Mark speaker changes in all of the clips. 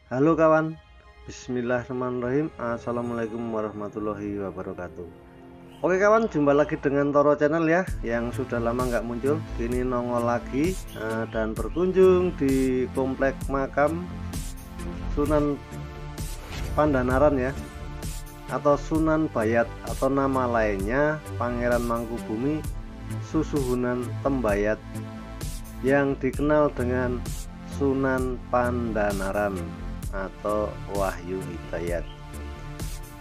Speaker 1: Halo kawan, bismillahirrahmanirrahim. Assalamualaikum warahmatullahi wabarakatuh. Oke kawan, jumpa lagi dengan Toro Channel ya, yang sudah lama nggak muncul. Kini nongol lagi dan berkunjung di komplek makam Sunan Pandanaran ya, atau Sunan Bayat, atau nama lainnya Pangeran Mangkubumi Susuhunan Tembayat, yang dikenal dengan Sunan Pandanaran atau Wahyu Hidayat.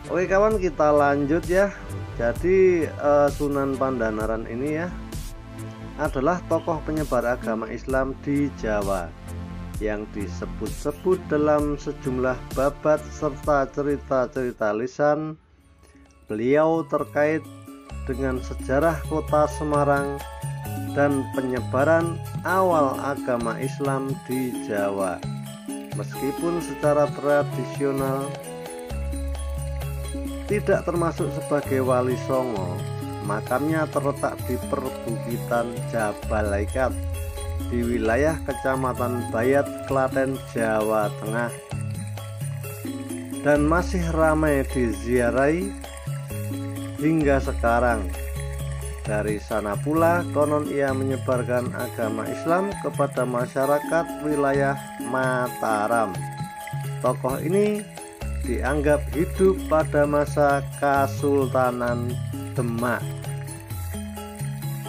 Speaker 1: Oke kawan, kita lanjut ya. Jadi Sunan Pandanaran ini ya adalah tokoh penyebar agama Islam di Jawa yang disebut-sebut dalam sejumlah babat serta cerita-cerita lisan beliau terkait dengan sejarah kota Semarang dan penyebaran awal agama Islam di Jawa. Meskipun secara tradisional tidak termasuk sebagai wali songo, makamnya terletak di perbukitan Jabal Laikat di wilayah Kecamatan Bayat, Klaten, Jawa Tengah, dan masih ramai diziarahi hingga sekarang. Dari sana pula konon ia menyebarkan agama Islam kepada masyarakat wilayah Mataram. Tokoh ini dianggap hidup pada masa Kesultanan Demak.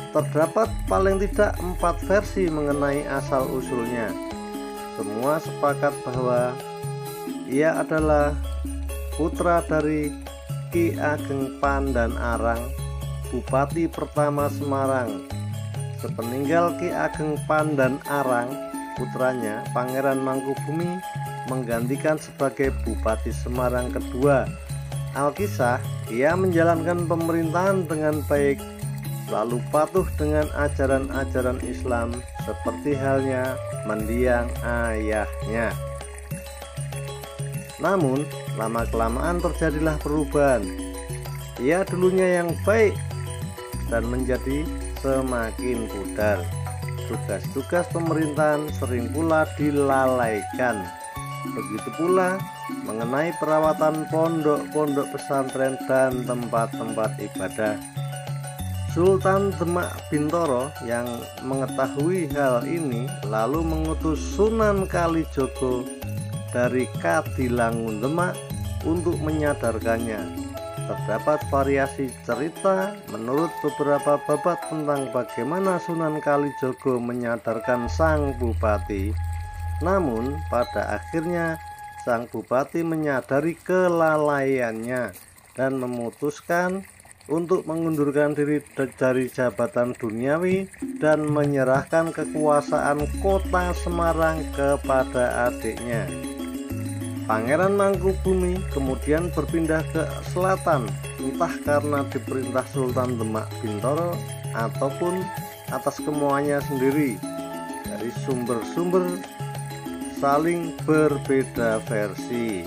Speaker 1: Terdapat paling tidak 4 versi mengenai asal-usulnya. Semua sepakat bahwa ia adalah putra dari Ki Ageng Pandanarang, Bupati pertama Semarang. Sepeninggal Ki Ageng Pandanarang, putranya Pangeran Mangkubumi menggantikan sebagai Bupati Semarang kedua. Alkisah, ia menjalankan pemerintahan dengan baik, selalu patuh dengan ajaran-ajaran Islam seperti halnya mendiang ayahnya. Namun, lama-kelamaan terjadilah perubahan. Ia dulunya yang baik dan menjadi semakin pudar. Tugas-tugas pemerintahan sering pula dilalaikan. Begitu pula mengenai perawatan pondok-pondok pesantren dan tempat-tempat ibadah. Sultan Demak Bintoro yang mengetahui hal ini lalu mengutus Sunan Kalijogo dari Kadilangun Demak untuk menyadarkannya. Terdapat variasi cerita menurut beberapa babat tentang bagaimana Sunan Kalijogo menyadarkan sang bupati. Namun pada akhirnya sang bupati menyadari kelalaiannya dan memutuskan untuk mengundurkan diri dari jabatan duniawi dan menyerahkan kekuasaan kota Semarang kepada adiknya. Pangeran Mangkubumi kemudian berpindah ke selatan, entah karena diperintah Sultan Demak Bintoro ataupun atas kemauannya sendiri. Dari sumber-sumber saling berbeda versi.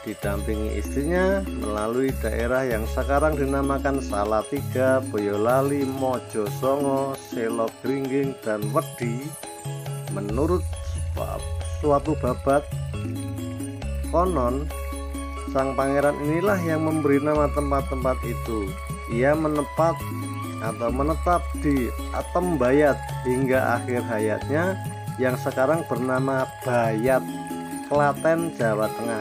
Speaker 1: Didampingi istrinya melalui daerah yang sekarang dinamakan Salatiga, Boyolali, Mojosongo, Selo Gringging, dan Wedi. Menurut suatu babat, konon sang pangeran inilah yang memberi nama tempat-tempat itu. Ia menetap di Tembayat hingga akhir hayatnya, yang sekarang bernama Bayat, Klaten, Jawa Tengah.